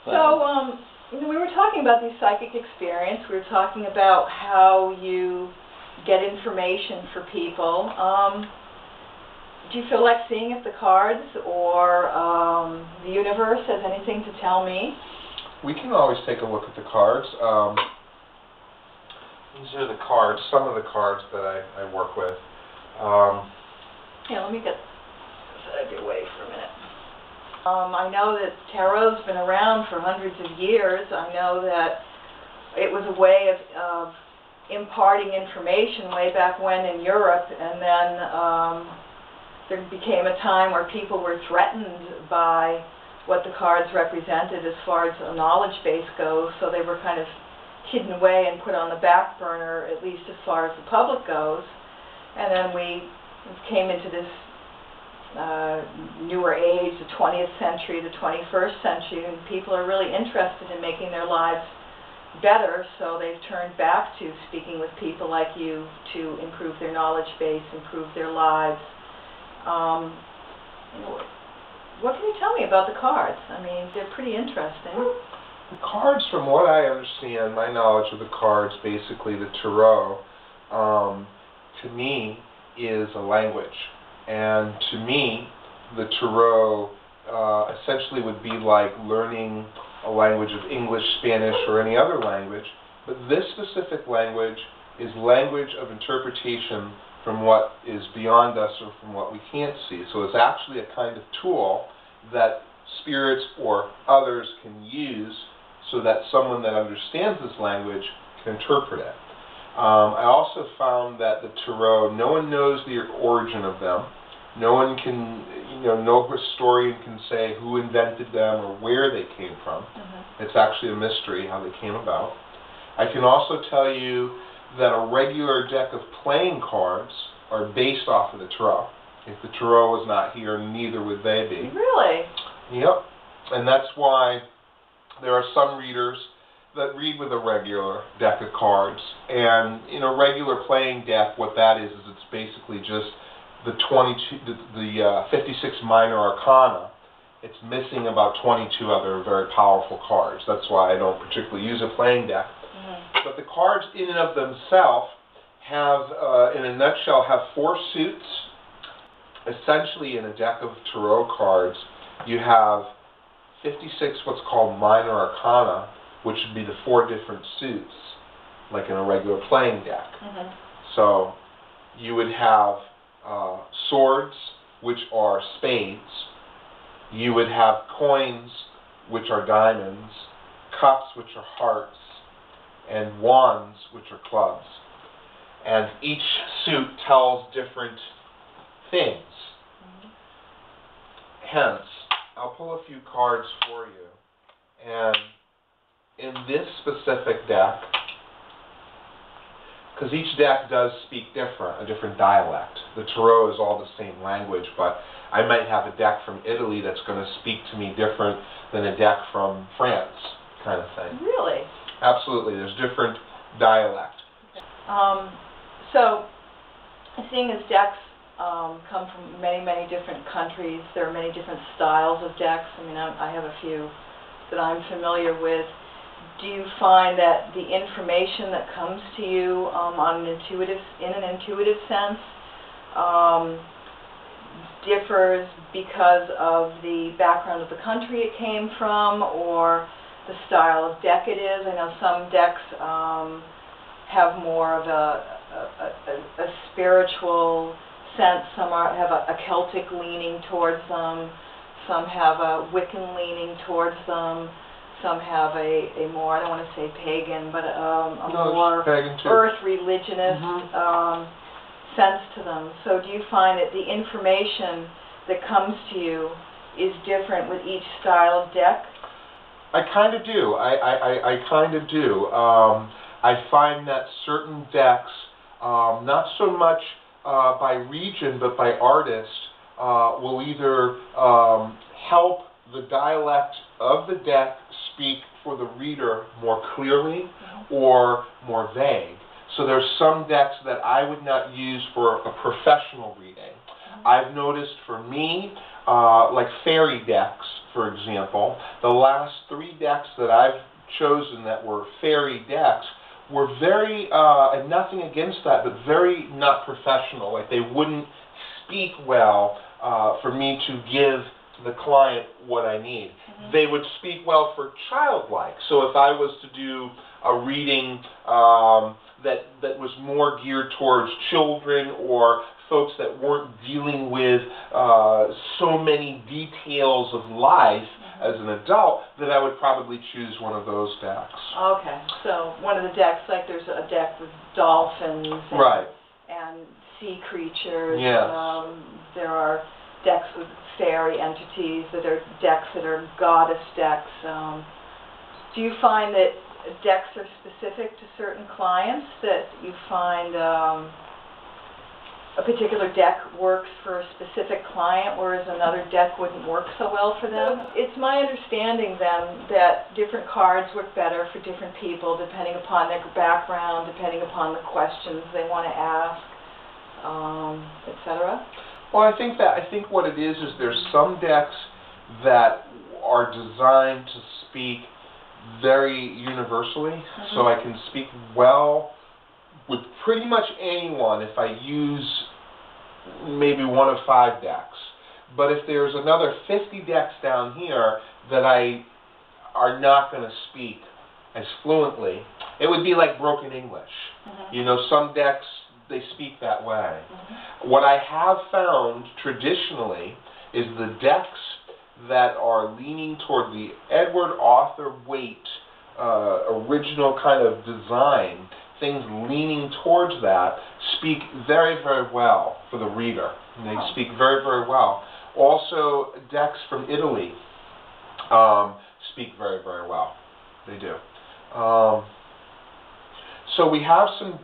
So, we were talking about these psychic experience. We were talking about how you get information for people. Do you feel like seeing if the cards or the universe has anything to tell me? We can always take a look at the cards. These are the cards, some of the cards that I work with. Yeah, let me get this out of your way for a minute. I know that tarot's been around for hundreds of years. I know that it was a way of imparting information way back when in Europe, and then there became a time where people were threatened by what the cards represented as far as a knowledge base goes, so they were kind of hidden away and put on the back burner, at least as far as the public goes. And then we came into this newer age, the 20th century, the 21st century, and people are really interested in making their lives better, so they've turned back to speaking with people like you to improve their knowledge base, improve their lives. What can you tell me about the cards? I mean, they're pretty interesting. The cards, from what I understand, my knowledge of the cards, basically the tarot, to me, is a language. And to me, the tarot essentially would be like learning a language of English, Spanish, or any other language. But this specific language is language of interpretation from what is beyond us or from what we can't see. So it's actually a kind of tool that spirits or others can use so that someone that understands this language can interpret it. I also found that the tarot, no one knows the origin of them. No one can, no historian can say who invented them or where they came from. It's actually a mystery how they came about. I can also tell you that a regular deck of playing cards are based off of the tarot. If the tarot was not here, neither would they be. Really? Yep. And that's why there are some readers that read with a regular deck of cards. And in a regular playing deck, what that is it's basically just the 56 minor arcana. It's missing about 22 other very powerful cards. That's why I don't particularly use a playing deck. But the cards in and of themselves have, in a nutshell, have 4 suits. Essentially, in a deck of tarot cards, you have 56 what's called minor arcana, which would be the 4 different suits, like in a regular playing deck. So you would have swords, which are spades. You would have coins, which are diamonds, cups, which are hearts, and wands, which are clubs. And each suit tells different things. Hence, I'll pull a few cards for you. And in this specific deck, because each deck does speak a different dialect. The tarot is all the same language, but I might have a deck from Italy that's going to speak to me different than a deck from France, kind of thing. Really? Absolutely. There's different dialect. So, seeing as decks come from many, many different countries, there are many different styles of decks. I mean, I have a few that I'm familiar with. Do you find that the information that comes to you in an intuitive sense differs because of the background of the country it came from or the style of deck it is? I know some decks have more of a spiritual sense. Some have a Celtic leaning towards them. Some have a Wiccan leaning towards them. Some have a more, I don't want to say pagan, but a more earth religionist sense to them. So do you find that the information that comes to you is different with each style of deck? I kind of do. I kind of do. I find that certain decks, not so much by region but by artist, will either help the dialect of the deck speak for the reader more clearly or more vague. So there's some decks that I would not use for a professional reading. I've noticed for me, like fairy decks, for example. The last 3 decks that I've chosen that were fairy decks were very, and nothing against that, but very not professional. Like they wouldn't speak well for me to give the client what I need. Mm-hmm. They would speak well for childlike. So if I was to do a reading that was more geared towards children or folks that weren't dealing with so many details of life as an adult, then I would probably choose one of those decks. Okay, so one of the decks, like there's a deck with dolphins and, right. and sea creatures. Yes. There are decks with fairy entities. There are decks that are goddess decks. Do you find that decks are specific to certain clients, that you find a particular deck works for a specific client, whereas another deck wouldn't work so well for them? It's my understanding then that different cards work better for different people depending upon their background, depending upon the questions they want to ask, etc. Well, I think what it is there's some decks that are designed to speak very universally, so I can speak well with pretty much anyone if I use maybe one of 5 decks. But if there's another 50 decks down here that are not going to speak as fluently, it would be like broken English. You know, some decks, they speak that way. What I have found traditionally is the decks that are leaning toward the Edward Arthur Waite original kind of design, things leaning towards that, speak very, very well for the reader. And they speak very, very well. Also, decks from Italy speak very, very well. They do. So we have some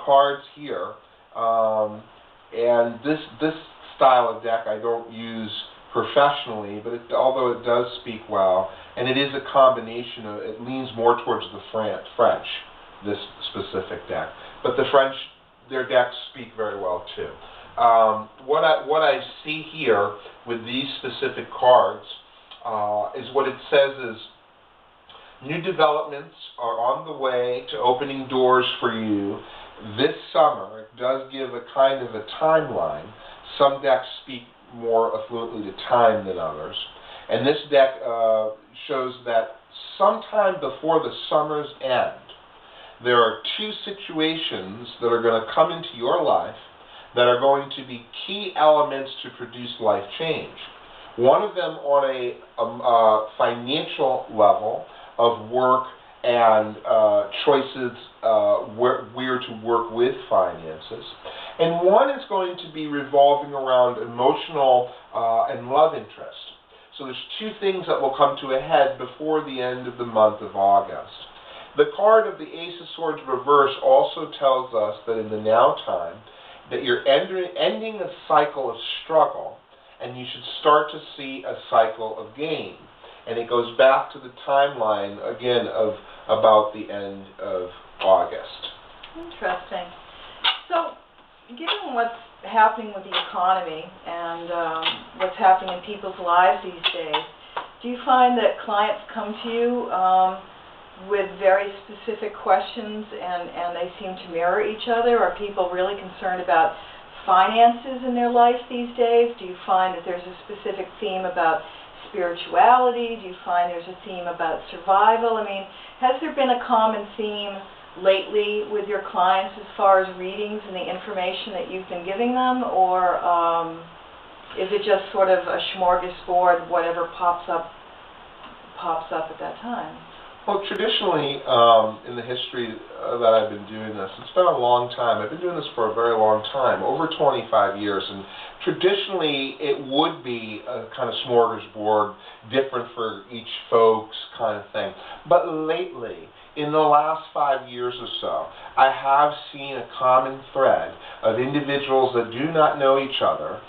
cards here, and this style of deck I don't use professionally, but although it does speak well, and it is a combination of, it leans more towards the French, this specific deck. But the French, their decks speak very well too. What I see here with these specific cards is what it says is, new developments are on the way to opening doors for you this summer. It does give a kind of a timeline. Some decks speak more fluently to time than others. And this deck shows that sometime before the summer's end, there are 2 situations that are going to come into your life that are going to be key elements to produce life change. One of them on a financial level of work and choices where to work with finances. And one is going to be revolving around emotional and love interest. So there's 2 things that will come to a head before the end of the month of August. The card of the Ace of Swords reverse also tells us that in the now time, that you're ending a cycle of struggle, and you should start to see a cycle of gain. And it goes back to the timeline, again, of about the end of August. Interesting. So, given what's happening with the economy and what's happening in people's lives these days, do you find that clients come to you with very specific questions and they seem to mirror each other? Are people really concerned about finances in their life these days? Do you find that there's a specific theme about spirituality? Do you find there's a theme about survival? I mean, has there been a common theme lately with your clients as far as readings and the information that you've been giving them, or is it just sort of a smorgasbord, whatever pops up at that time? Well, traditionally, in the history that I've been doing this, it's been a long time. I've been doing this for a very long time, over 25 years, and traditionally it would be a kind of smorgasbord, different for each folks kind of thing. But lately, in the last 5 years or so, I have seen a common thread of individuals that do not know each other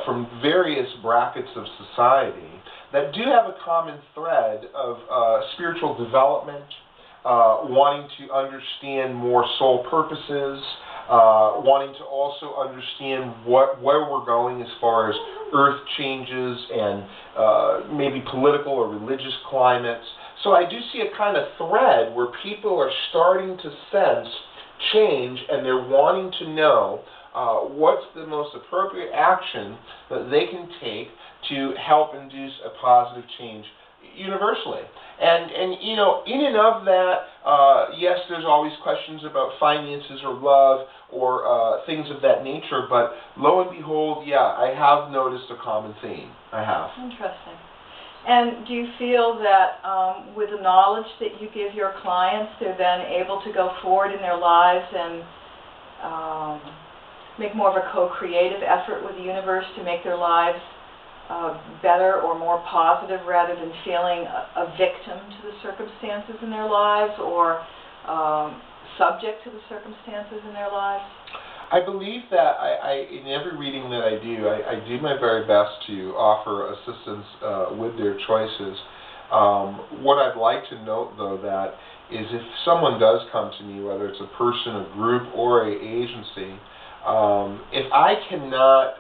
from various brackets of society that do have a common thread of spiritual development, wanting to understand more soul purposes, wanting to also understand where we're going as far as earth changes and maybe political or religious climates. So I do see a kind of thread where people are starting to sense change, and they're wanting to know what's the most appropriate action that they can take to help induce a positive change universally. And you know, in and of that, yes, there's always questions about finances or love or things of that nature, but lo and behold, yeah, I have noticed a common theme. I have. Interesting. And do you feel that with the knowledge that you give your clients, they're then able to go forward in their lives and make more of a co-creative effort with the universe to make their lives better or more positive, rather than feeling a victim to the circumstances in their lives, or subject to the circumstances in their lives? I believe that in every reading that I do my very best to offer assistance with their choices. What I'd like to note, though, that is if someone does come to me, whether it's a person, a group, or an agency, if I cannot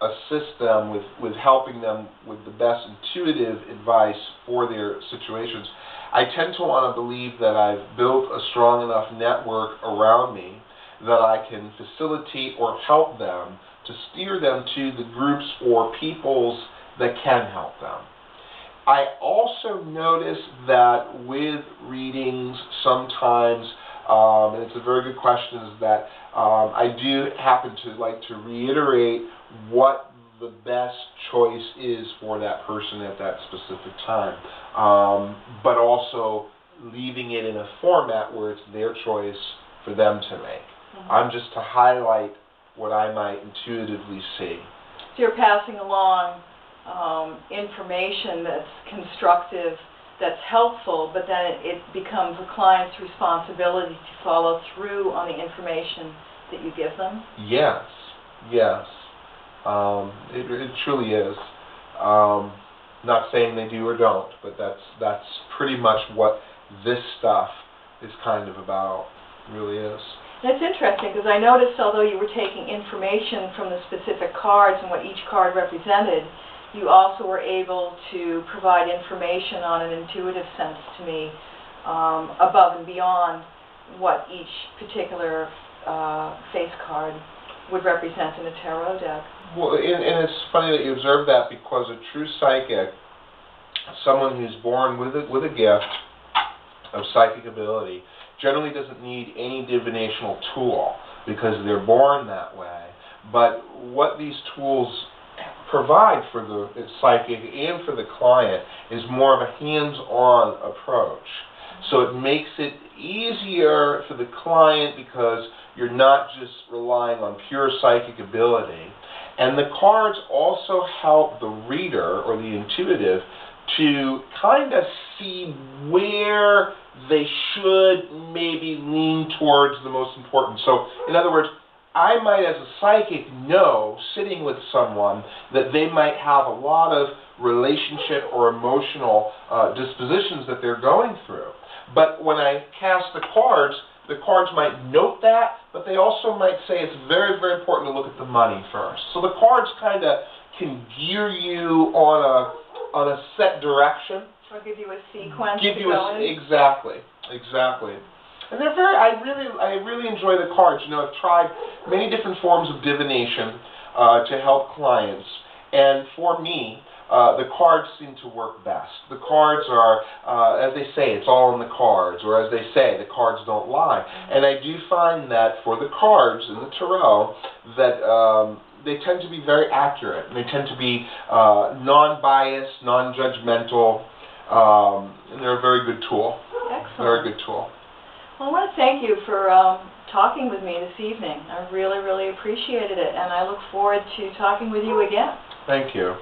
assist them with helping them with the best intuitive advice for their situations, I tend to want to believe that I've built a strong enough network around me that I can facilitate or help them to steer them to the groups or peoples that can help them. I also notice that with readings sometimes, and it's a very good question, is that I do happen to like to reiterate what the best choice is for that person at that specific time, but also leaving it in a format where it's their choice for them to make. I'm just to highlight what I might intuitively see. So you're passing along information that's constructive, that's helpful, but then it becomes the client's responsibility to follow through on the information that you give them? Yes, yes. It truly is. Not saying they do or don't, but that's pretty much what this stuff is kind of about. It really is. It's interesting because I noticed, although you were taking information from the specific cards and what each card represented, you also were able to provide information on an intuitive sense to me, above and beyond what each particular face card would represent in a tarot deck. Well, and it's funny that you observe that, because a true psychic, someone who's born with a gift of psychic ability, generally doesn't need any divinational tool because they're born that way. But what these tools provide for the psychic and for the client is more of a hands-on approach. So it makes it easier for the client because you're not just relying on pure psychic ability. And the cards also help the reader or the intuitive to kind of see where they should maybe lean towards the most important. So, in other words, I might, as a psychic, know, sitting with someone, that they might have a lot of relationship or emotional dispositions that they're going through. But when I cast the cards might note that, but they also might say it's very, very important to look at the money first. So the cards kind of can gear you on a set direction. Or give you a sequence. Exactly. And they're very. I really enjoy the cards. You know, I've tried many different forms of divination to help clients, and for me, the cards seem to work best. The cards are, as they say, it's all in the cards, or as they say, the cards don't lie. And I do find that for the cards in the tarot, that they tend to be very accurate, and they tend to be non-biased, non-judgmental, and they're a very good tool. Excellent. Very good tool. Well, I want to thank you for talking with me this evening. I really, really appreciated it, and I look forward to talking with you again. Thank you.